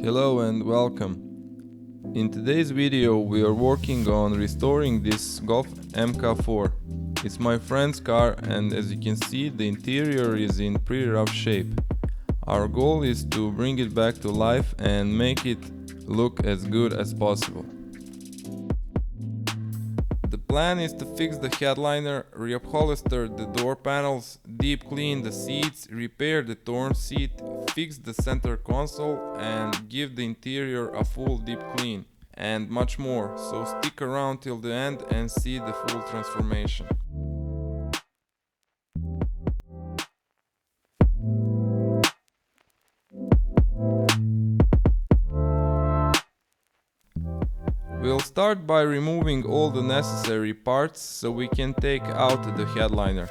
Hello and welcome. In today's video we are working on restoring this Golf MK4. It's my friend's car and as you can see the interior is in pretty rough shape. Our goal is to bring it back to life and make it look as good as possible. The plan is to fix the headliner, reupholster the door panels, deep clean the seats, repair the torn seat, fix the center console and give the interior a full deep clean, and much more, so stick around till the end and see the full transformation. We'll start by removing all the necessary parts so we can take out the headliner.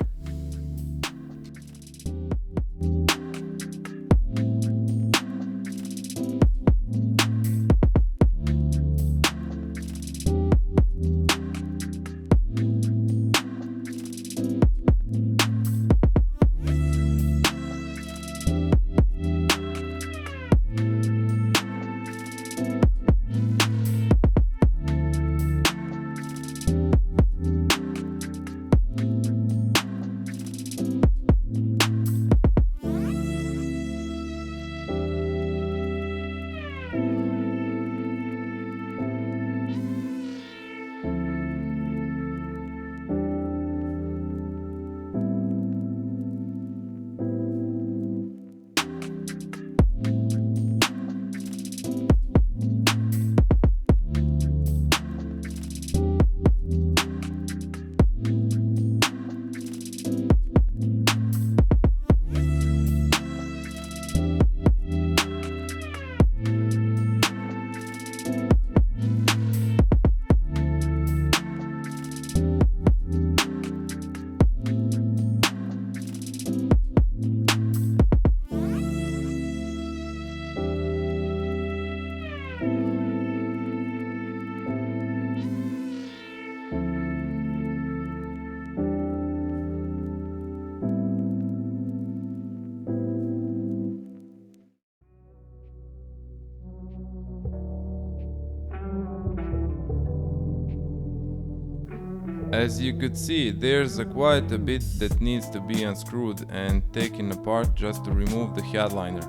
As you could see, there's quite a bit that needs to be unscrewed and taken apart just to remove the headliner.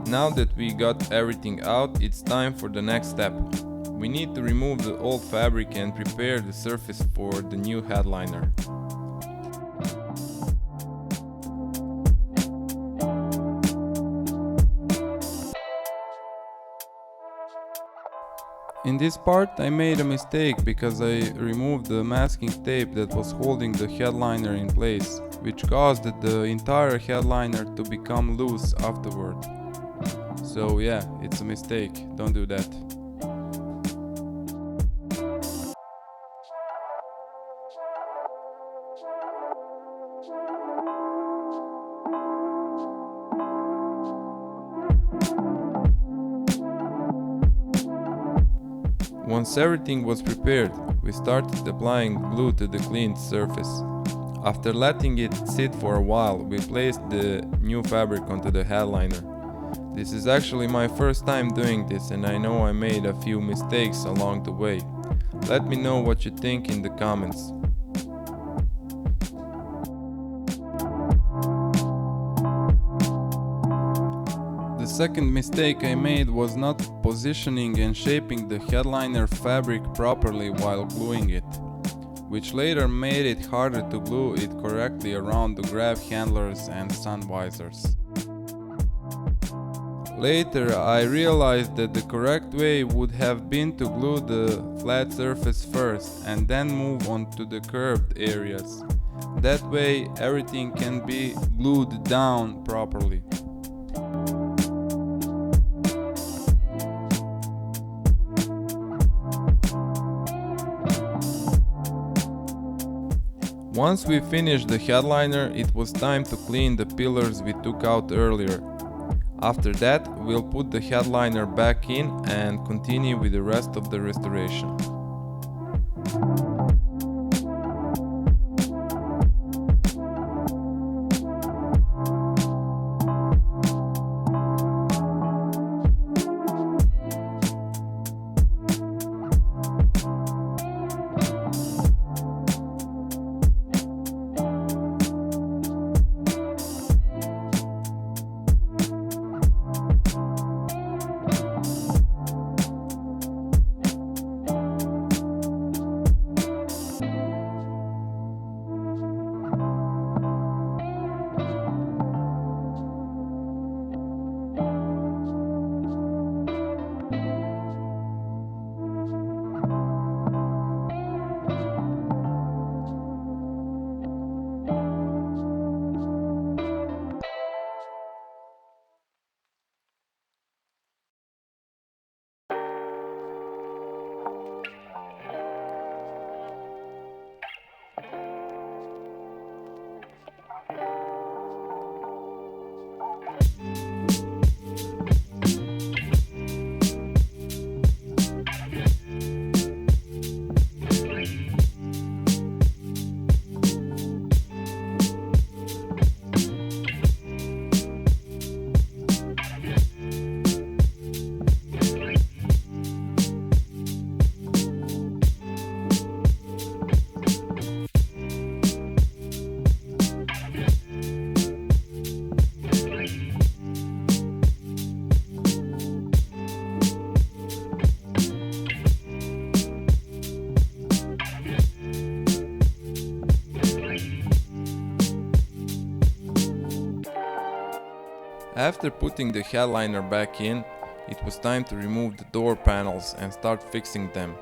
Now that we got everything out, it's time for the next step. We need to remove the old fabric and prepare the surface for the new headliner. In this part I made a mistake because I removed the masking tape that was holding the headliner in place, which caused the entire headliner to become loose afterward. So yeah, it's a mistake, don't do that. Once everything was prepared, we started applying glue to the cleaned surface. After letting it sit for a while, we placed the new fabric onto the headliner. This is actually my first time doing this and I know I made a few mistakes along the way. Let me know what you think in the comments. The second mistake I made was not positioning and shaping the headliner fabric properly while gluing it, which later made it harder to glue it correctly around the grab handlers and sun visors. Later I realized that the correct way would have been to glue the flat surface first and then move on to the curved areas. That way everything can be glued down properly. Once we finished the headliner, it was time to clean the pillars we took out earlier. After that, we'll put the headliner back in and continue with the rest of the restoration. After putting the headliner back in, it was time to remove the door panels and start fixing them.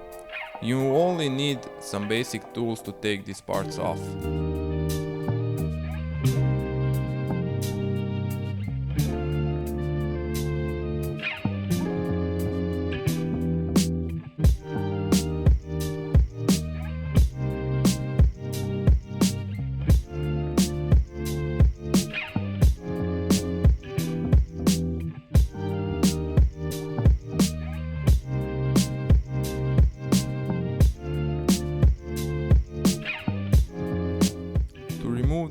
You only need some basic tools to take these parts off.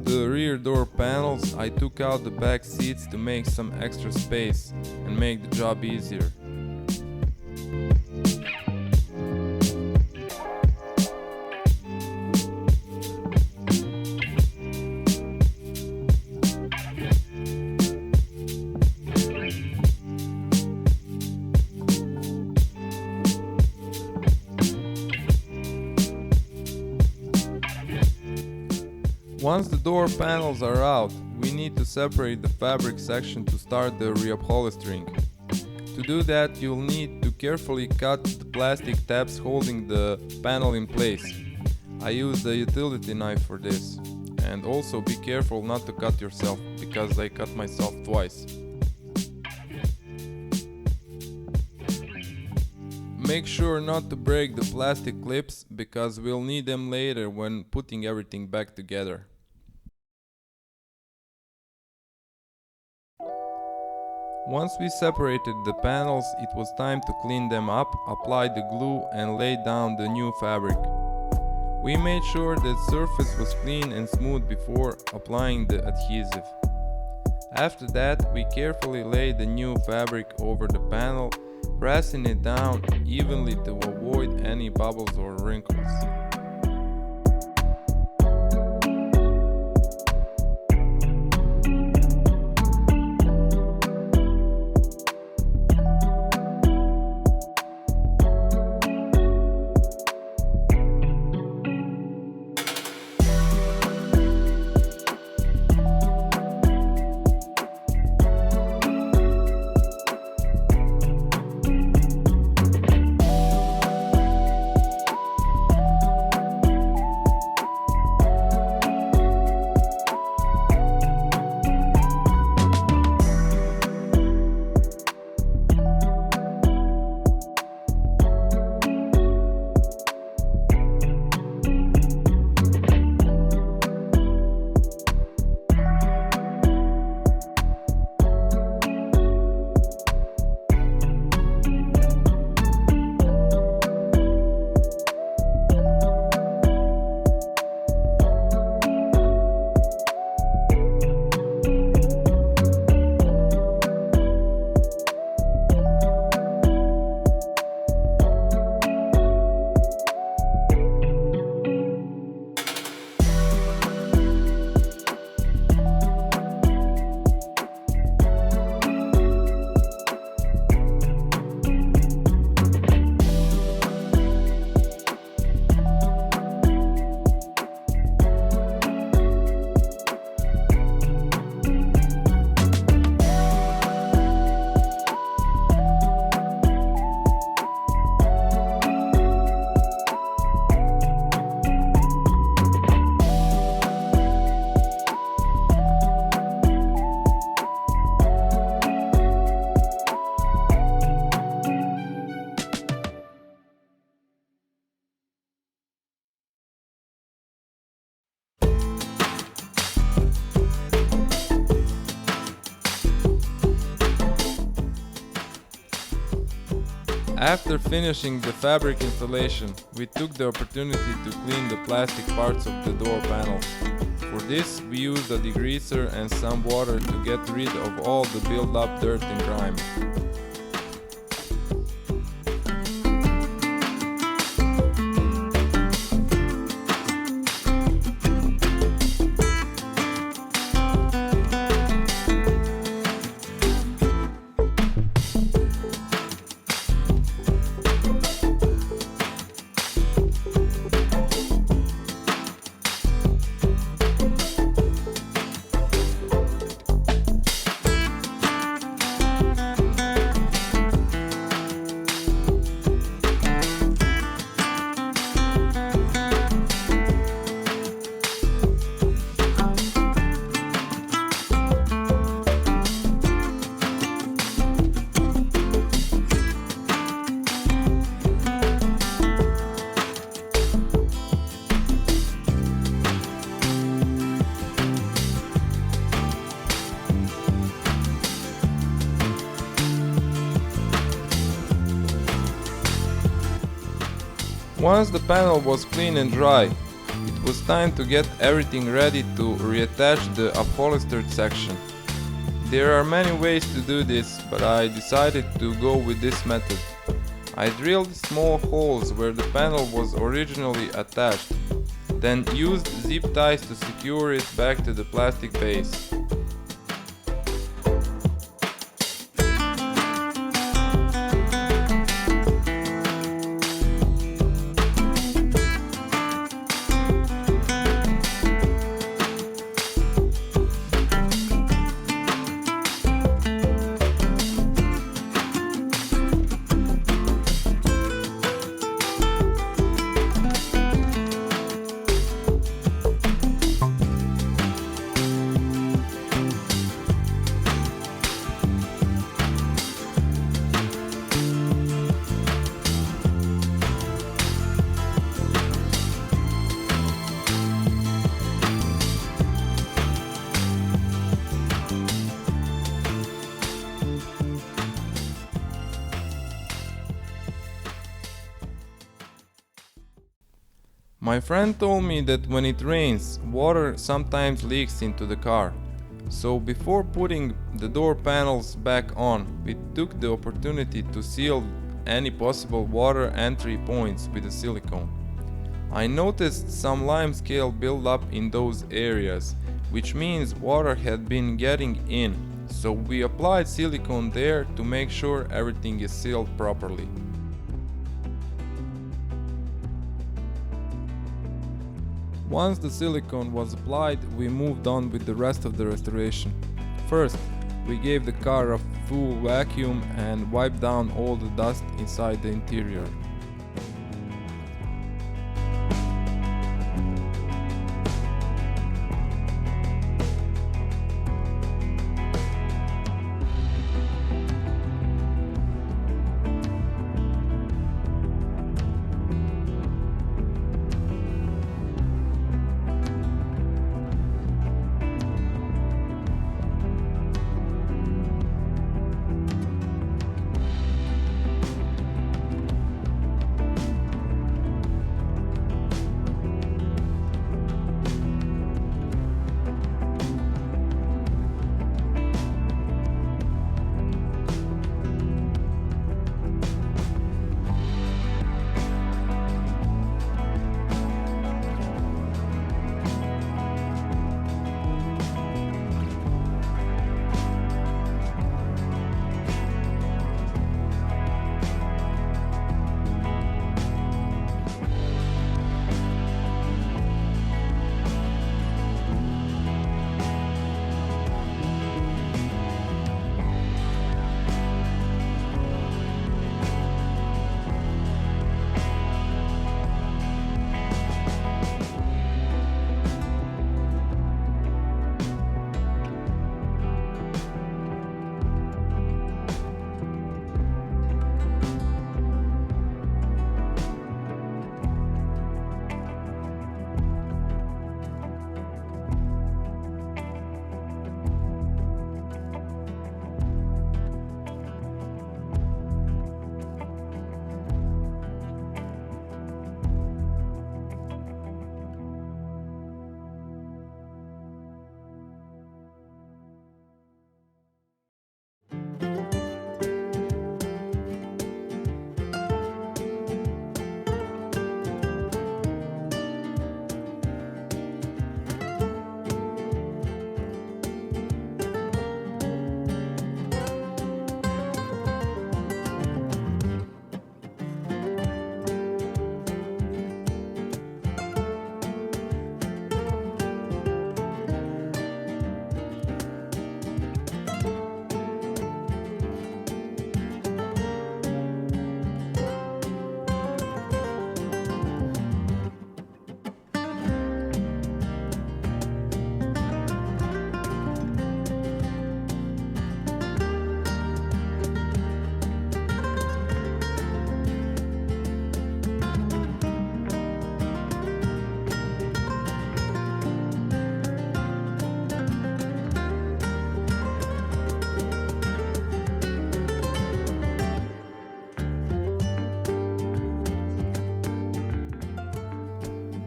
The rear door panels, I took out the back seats to make some extra space and make the job easier. Once the door panels are out, we need to separate the fabric section to start the reupholstering. To do that, you'll need to carefully cut the plastic tabs holding the panel in place. I used a utility knife for this. And also be careful not to cut yourself, because I cut myself twice. Make sure not to break the plastic clips, because we'll need them later when putting everything back together. Once we separated the panels, it was time to clean them up, apply the glue and lay down the new fabric. We made sure the surface was clean and smooth before applying the adhesive. After that, we carefully laid the new fabric over the panel, pressing it down evenly to avoid any bubbles or wrinkles. After finishing the fabric installation, we took the opportunity to clean the plastic parts of the door panels. For this, we used a degreaser and some water to get rid of all the built-up dirt and grime. Once the panel was clean and dry, it was time to get everything ready to reattach the upholstered section. There are many ways to do this, but I decided to go with this method. I drilled small holes where the panel was originally attached, then used zip ties to secure it back to the plastic base. My friend told me that when it rains, water sometimes leaks into the car. So before putting the door panels back on, we took the opportunity to seal any possible water entry points with a silicone. I noticed some limescale build up in those areas, which means water had been getting in, so we applied silicone there to make sure everything is sealed properly. Once the silicone was applied, we moved on with the rest of the restoration. First, we gave the car a full vacuum and wiped down all the dust inside the interior.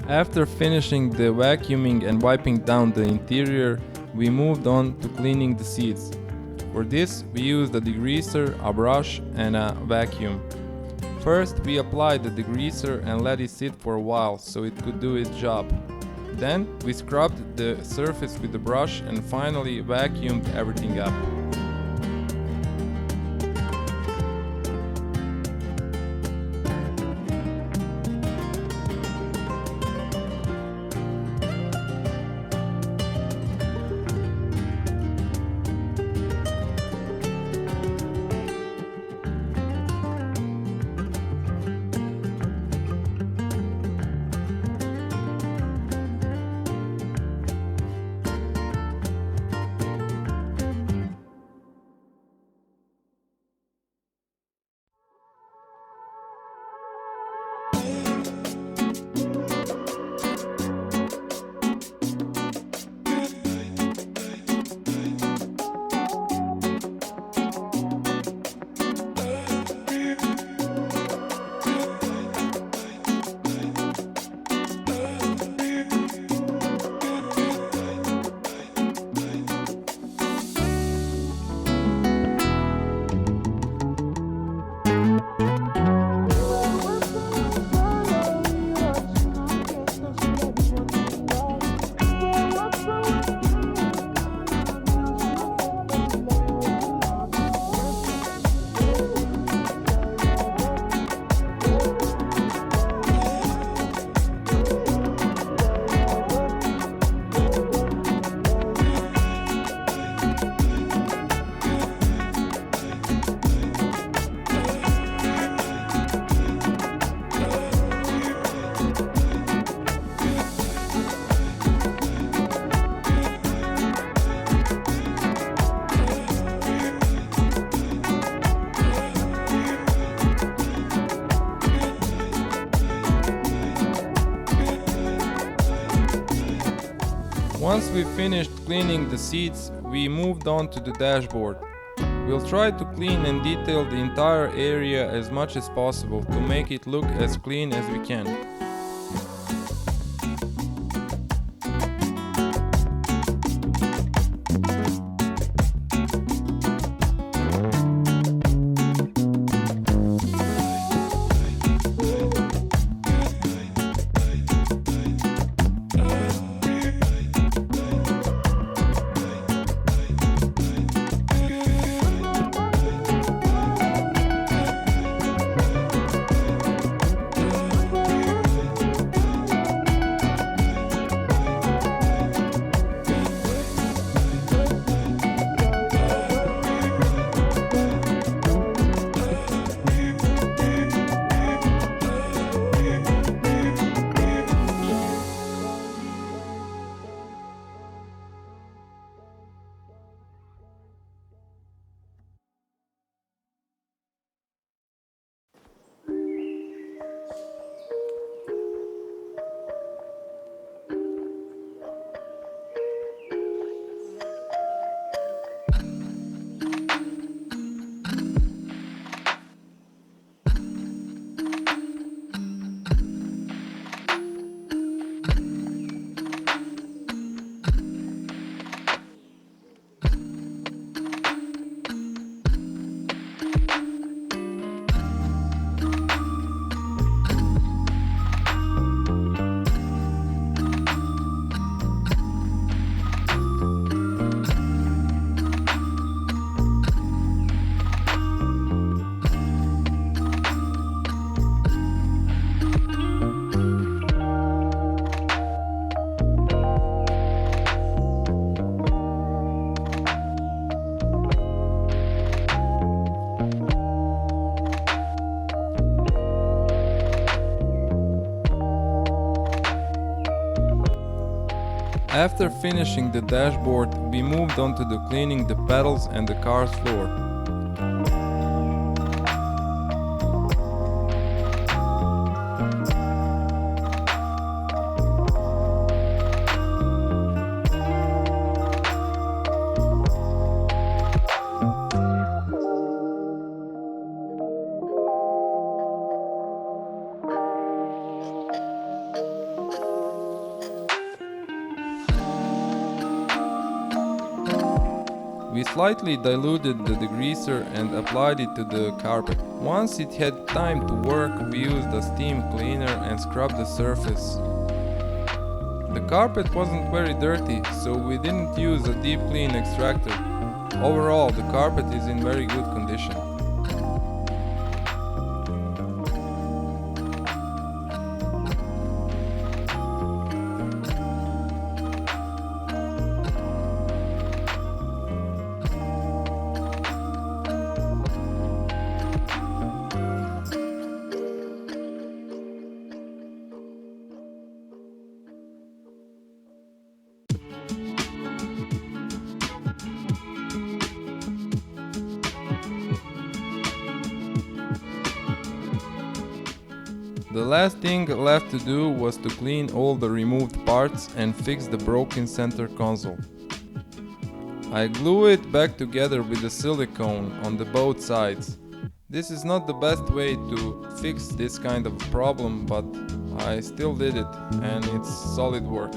After finishing the vacuuming and wiping down the interior, we moved on to cleaning the seats. For this, we used a degreaser, a brush, and a vacuum. First, we applied the degreaser and let it sit for a while so it could do its job. Then, we scrubbed the surface with the brush and finally vacuumed everything up. Once we finished cleaning the seats, we moved on to the dashboard. We'll try to clean and detail the entire area as much as possible to make it look as clean as we can. After finishing the dashboard, we moved on to the cleaning the pedals and the car's floor. We slightly diluted the degreaser and applied it to the carpet. Once it had time to work, we used a steam cleaner and scrubbed the surface. The carpet wasn't very dirty, so we didn't use a deep clean extractor. Overall, the carpet is in very good condition. The last thing left to do was to clean all the removed parts and fix the broken center console. I glue it back together with the silicone on the both sides. This is not the best way to fix this kind of problem, but I still did it, and it's solid work.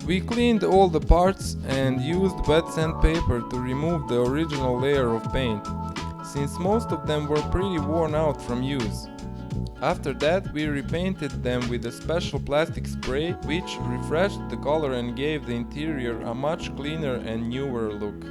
We cleaned all the parts and used wet sandpaper to remove the original layer of paint, since most of them were pretty worn out from use. After that, we repainted them with a special plastic spray, which refreshed the color and gave the interior a much cleaner and newer look.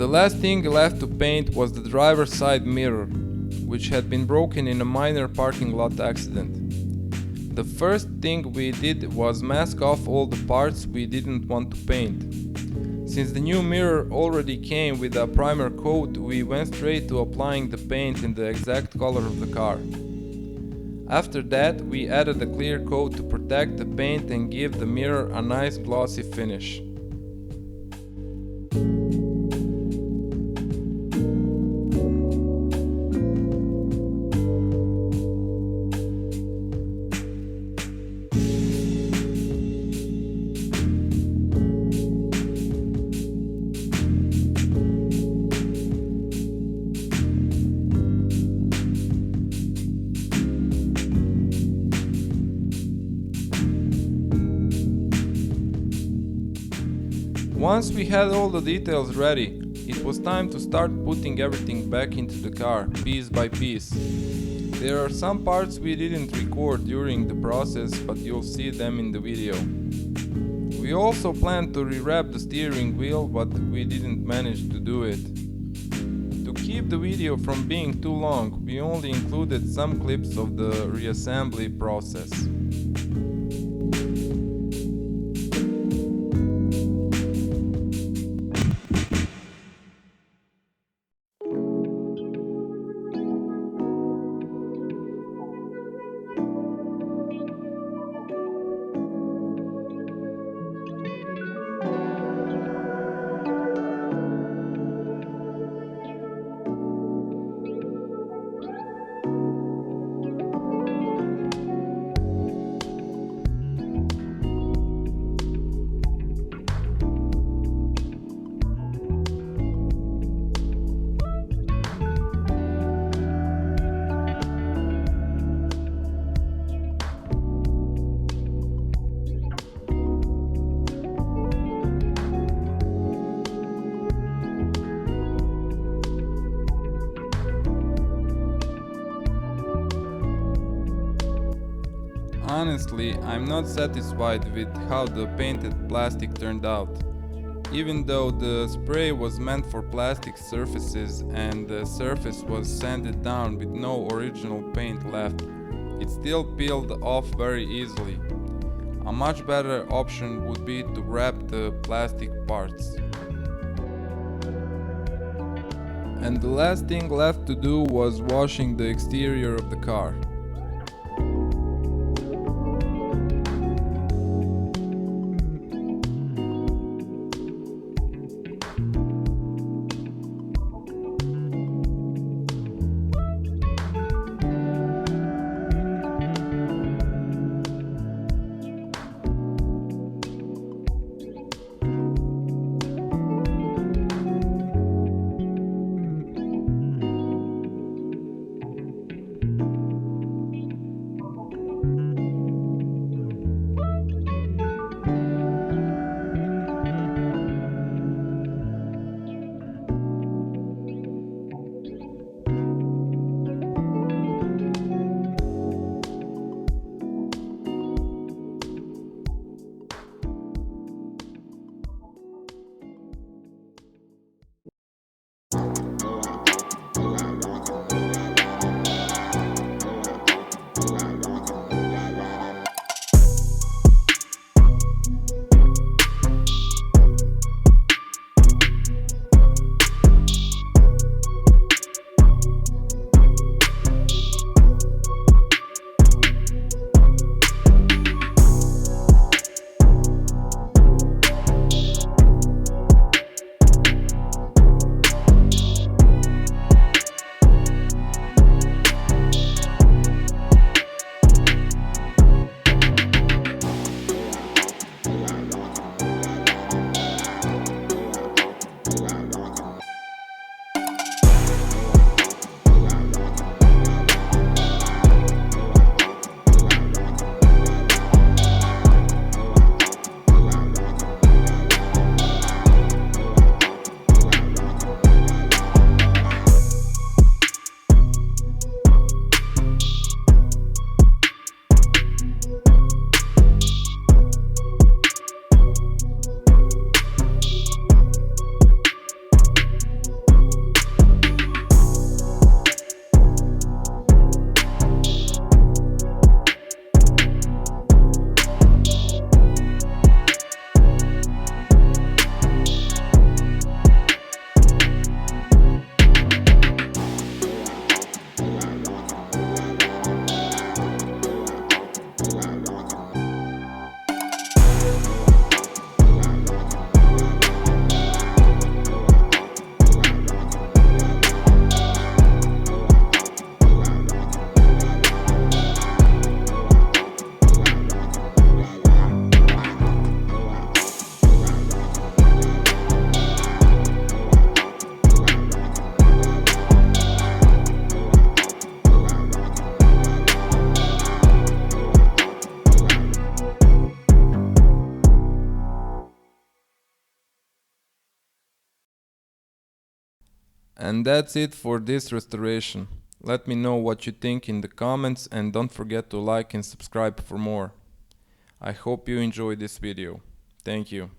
The last thing left to paint was the driver's side mirror, which had been broken in a minor parking lot accident. The first thing we did was mask off all the parts we didn't want to paint. Since the new mirror already came with a primer coat, we went straight to applying the paint in the exact color of the car. After that, we added a clear coat to protect the paint and give the mirror a nice glossy finish. Once we had all the details ready, it was time to start putting everything back into the car, piece by piece. There are some parts we didn't record during the process, but you'll see them in the video. We also planned to rewrap the steering wheel, but we didn't manage to do it. To keep the video from being too long, we only included some clips of the reassembly process. Honestly, I'm not satisfied with how the painted plastic turned out. Even though the spray was meant for plastic surfaces and the surface was sanded down with no original paint left, it still peeled off very easily. A much better option would be to wrap the plastic parts. And the last thing left to do was washing the exterior of the car. And that's it for this restoration. Let me know what you think in the comments and don't forget to like and subscribe for more. I hope you enjoyed this video. Thank you.